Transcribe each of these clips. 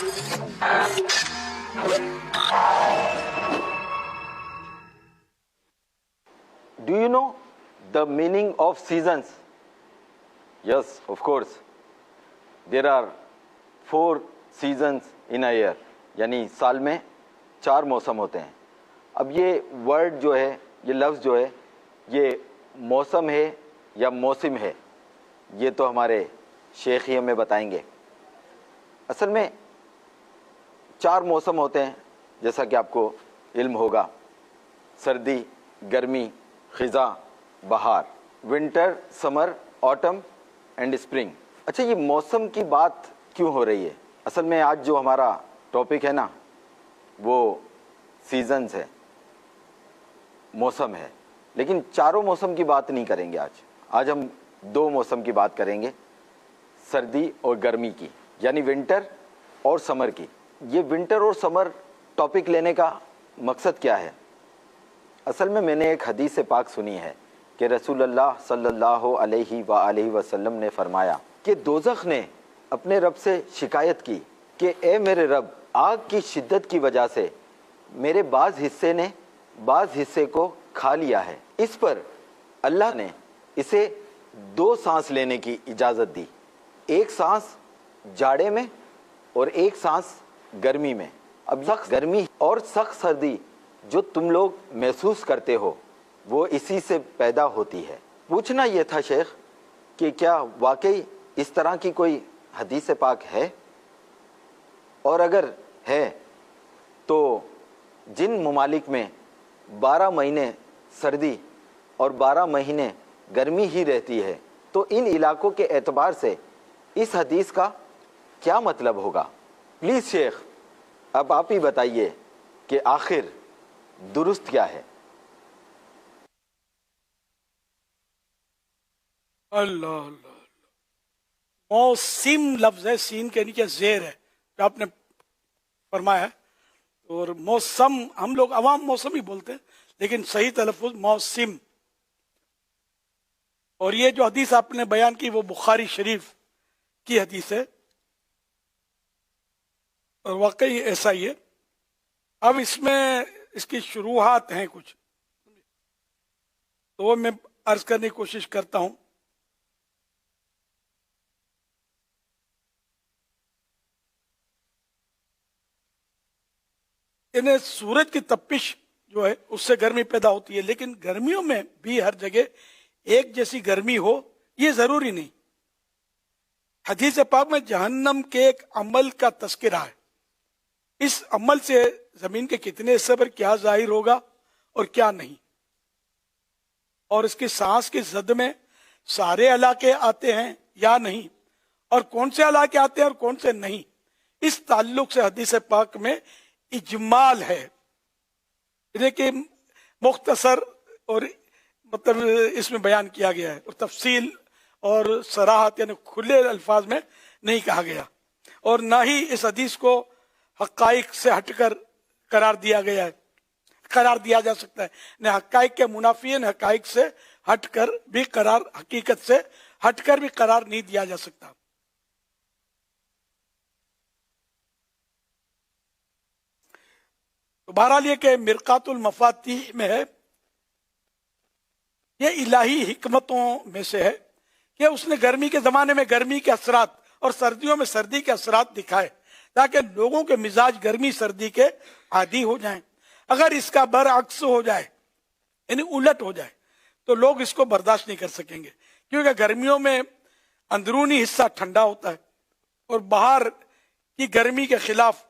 Do you know the meaning of seasons? Yes, of course. There are 4 seasons in a year. یعنی سال میں 4 موسم ہوتے ہیں. اب یہ ورڈ جو ہے, یہ لفظ جو ہے, یہ موسم ہے یا موسم ہے, یہ تو ہمارے شیخ ہی ہمیں بتائیں گے. اصل میں 4 موسم ہوتے ہیں, جیسا کہ آپ کو علم ہوگا. سردی, گرمی, خزاں, بہار. Winter, summer, autumn and spring. اچھا, یہ موسم کی بات کیوں ہو رہی ہے؟ اصل میں آج جو ہمارا ٹاپک ہے نا, وہ سیزنز ہے, موسم ہے. لیکن چاروں موسم کی بات نہیں کریں گے آج ہم 2 موسم کی بات کریں گے, سردی اور گرمی کی, یعنی ونٹر اور سمر کی. یہ ونٹر اور سمر ٹاپک لینے کا مقصد کیا ہے؟ اصل میں نے ایک حدیث پاک سنی ہے کہ رسول اللہ صلی اللہ علیہ وآلہ وسلم نے فرمایا کہ دوزخ نے اپنے رب سے شکایت کی کہ اے میرے رب, آگ کی شدت کی وجہ سے میرے بعض حصے نے بعض حصے کو کھا لیا ہے. اس پر اللہ نے اسے 2 سانس لینے کی اجازت دی, ایک سانس جاڑے میں اور ایک سانس گرمی میں. اب سخت گرمی اور سخت سردی جو تم لوگ محسوس کرتے ہو وہ اسی سے پیدا ہوتی ہے. پوچھنا یہ تھا شیخ کہ کیا واقعی اس طرح کی کوئی حدیث پاک ہے؟ اور اگر ہے تو جن ممالک میں 12 مہینے سردی اور 12 مہینے گرمی ہی رہتی ہے, تو ان علاقوں کے اعتبار سے اس حدیث کا کیا مطلب ہوگا؟ پلیز شیخ, اب آپ ہی بتائیے کہ آخر درست کیا ہے؟ اللہ اللہ, موسم لفظ ہے, سین کے نیچے زیر ہے جو آپ نے فرمایا. اور موسم ہم لوگ عوام موسم ہی بولتے ہیں, لیکن صحیح تلفظ موسم. اور یہ جو حدیث آپ نے بیان کی وہ بخاری شریف کی حدیث ہے, اور واقعی ایسا ہی ہے. اب اس میں اس کی شروحات ہیں کچھ, تو وہ میں عرض کرنے کی کوشش کرتا ہوں. انہیں سورج کی تپش جو ہے اس سے گرمی پیدا ہوتی ہے, لیکن گرمیوں میں بھی ہر جگہ ایک جیسی گرمی ہو یہ ضروری نہیں. حدیث پاک میں جہنم کے ایک عمل کا تذکرہ ہے. اس عمل سے زمین کے کتنے حصے پر کیا ظاہر ہوگا اور کیا نہیں, اور اس کی سانس کی زد میں سارے علاقے آتے ہیں یا نہیں, اور کون سے علاقے آتے ہیں اور کون سے نہیں, اس تعلق سے حدیث پاک میں اجمال ہے. کہ مختصر اور مطلب اس میں بیان کیا گیا ہے, اور تفصیل اور صراحت یعنی کھلے الفاظ میں نہیں کہا گیا, اور نہ ہی اس حدیث کو حقائق سے ہٹ کر قرار دیا گیا ہے, قرار دیا جا سکتا ہے. نہ حقائق کے منافین حقائق سے ہٹ کر بھی قرار, حقیقت سے ہٹ کر بھی قرار نہیں دیا جا سکتا. تو بہرحال یہ کہ مرقات المفاتیح میں ہے, یہ الہی حکمتوں میں سے ہے کہ اس نے گرمی کے زمانے میں گرمی کے اثرات اور سردیوں میں سردی کے اثرات دکھائے تاکہ لوگوں کے مزاج گرمی سردی کے عادی ہو جائیں. اگر اس کا برعکس ہو جائے یعنی الٹ ہو جائے تو لوگ اس کو برداشت نہیں کر سکیں گے, کیونکہ گرمیوں میں اندرونی حصہ ٹھنڈا ہوتا ہے اور باہر کی گرمی کے خلاف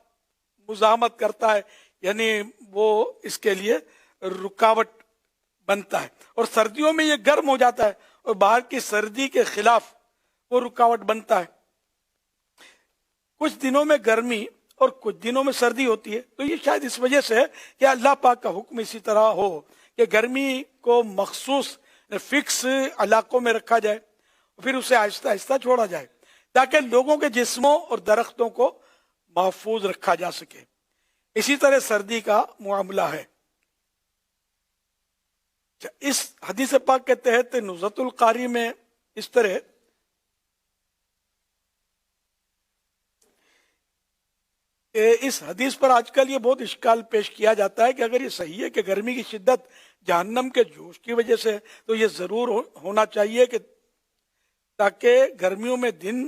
مزاحمت کرتا ہے, یعنی وہ اس کے لیے رکاوٹ بنتا ہے. اور سردیوں میں یہ گرم ہو جاتا ہے اور باہر کی سردی کے خلاف وہ رکاوٹ بنتا ہے. کچھ دنوں میں گرمی اور کچھ دنوں میں سردی ہوتی ہے, تو یہ شاید اس وجہ سے ہے کہ اللہ پاک کا حکم اسی طرح ہو کہ گرمی کو مخصوص فکس علاقوں میں رکھا جائے, پھر اسے آہستہ آہستہ چھوڑا جائے تاکہ لوگوں کے جسموں اور درختوں کو محفوظ رکھا جا سکے. اسی طرح سردی کا معاملہ ہے. اس حدیث پاک کے تحت نزہۃ القاری میں اس طرح اس حدیث پر آج کل یہ بہت اشکال پیش کیا جاتا ہے کہ اگر یہ صحیح ہے کہ گرمی کی شدت جہنم کے جوش کی وجہ سے ہے، تو یہ ضرور ہونا چاہیے کہ تاکہ گرمیوں میں دن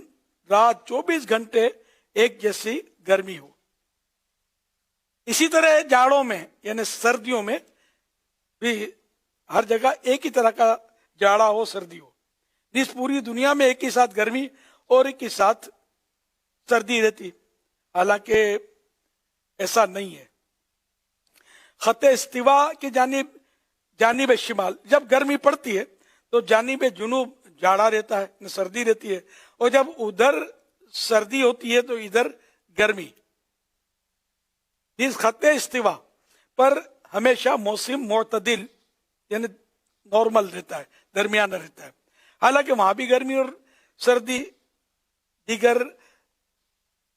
رات 24 گھنٹے ایک جیسی گرمی ہو. اسی طرح جاڑوں میں یعنی سردیوں میں بھی ہر جگہ ایک ہی طرح کا جاڑا ہو، سردی ہو. اس پوری دنیا میں ایک ہی ساتھ گرمی اور ایک ہی ساتھ سردی رہتی، حالانکہ ایسا نہیں ہے. خط استوا کی جانب شمال جب گرمی پڑتی ہے تو جانب جنوب جاڑا رہتا ہے، سردی رہتی ہے، اور جب ادھر سردی ہوتی ہے تو ادھر گرمی. اس خط استوا پر ہمیشہ موسم معتدل یعنی نارمل رہتا ہے، درمیانہ رہتا ہے. حالانکہ وہاں بھی گرمی اور سردی دیگر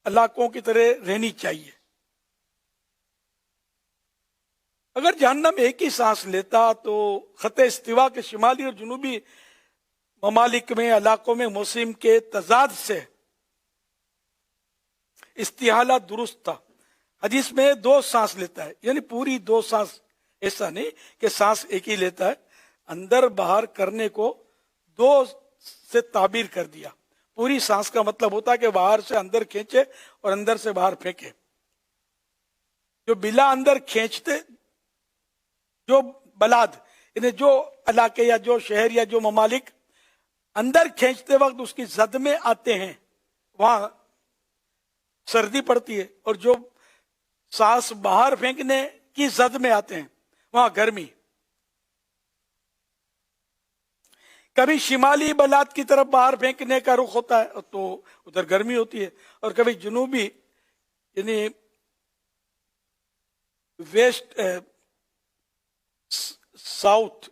علاقوں کی طرح رہنی چاہیے. اگر جہنم ایک ہی سانس لیتا تو خط استوا کے شمالی اور جنوبی ممالک میں علاقوں میں موسم کے تضاد سے استحالہ درست تھا. حدیث میں 2 سانس لیتا ہے، یعنی پوری 2 سانس، ایسا نہیں کہ سانس ایک ہی لیتا ہے. اندر باہر کرنے کو 2 سے تعبیر کر دیا. پوری سانس کا مطلب ہوتا ہے کہ باہر سے اندر کھینچے اور اندر سے باہر پھینکے. جو بلا اندر کھینچتے، جو بلاد یعنی جو علاقے یا جو شہر یا جو ممالک اندر کھینچتے وقت اس کی زد میں آتے ہیں وہاں سردی پڑتی ہے، اور جو سانس باہر پھینکنے کی زد میں آتے ہیں وہاں گرمی. کبھی شمالی بلاد کی طرف باہر پھینکنے کا رخ ہوتا ہے تو ادھر گرمی ہوتی ہے، اور کبھی جنوبی یعنی ویسٹ ساؤتھ،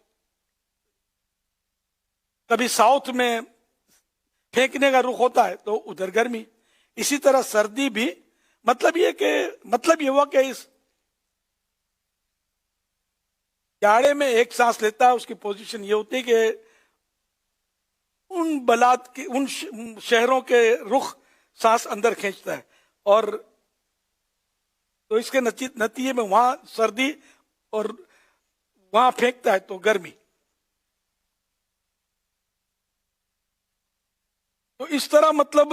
کبھی ساؤتھ میں پھینکنے کا رخ ہوتا ہے تو ادھر گرمی. اسی طرح سردی بھی مطلب یہ ہوا کہ اس جاڑے میں ایک سانس لیتا ہے، اس کی پوزیشن یہ ہوتی ہے کہ ان بلاد کی، ان شہروں کے رخ سانس اندر کھینچتا ہے، اور تو اس کے نتیجے میں وہاں سردی اور وہاں پھینکتا ہے تو گرمی. تو اس طرح مطلب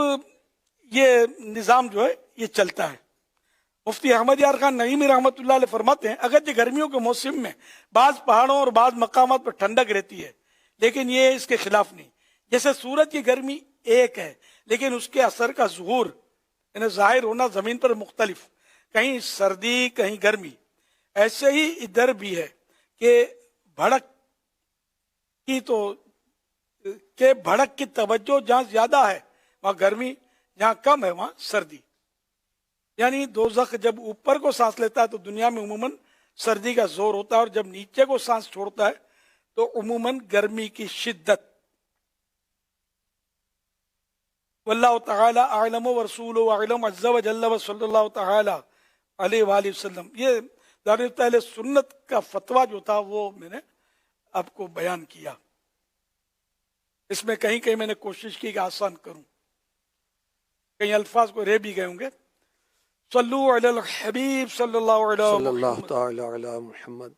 یہ نظام جو ہے یہ چلتا ہے. مفتی احمد یار خان نعیمی رحمۃ اللہ علیہ فرماتے ہیں اگرچہ گرمیوں کے موسم میں بعض پہاڑوں اور بعض مقامات پر ٹھنڈک رہتی ہے لیکن یہ اس کے خلاف نہیں. جیسے سورج کی گرمی ایک ہے لیکن اس کے اثر کا ظہور یعنی ظاہر ہونا زمین پر مختلف، کہیں سردی کہیں گرمی. ایسے ہی ادھر بھی ہے کہ بھڑک کی توجہ جہاں زیادہ ہے وہاں گرمی، جہاں کم ہے وہاں سردی. یعنی دوزخ جب اوپر کو سانس لیتا ہے تو دنیا میں عموماً سردی کا زور ہوتا ہے، اور جب نیچے کو سانس چھوڑتا ہے تو عموماً گرمی کی شدت. واللہ تعالی اعلم ورسولہ اعلم عز وجل وصلی اللہ تعالی علیہ وآلہ وسلم. یہ دارالحکومت اہل سنت کا فتویٰ جو تھا وہ میں نے آپ کو بیان کیا. اس میں کہیں کہیں میں نے کوشش کی کہ آسان کروں، کہیں الفاظ کو رہ بھی گئے ہوں گے. صلو علی الحبیب صلی اللہ علیہ وسلم. تعالی علی محمد.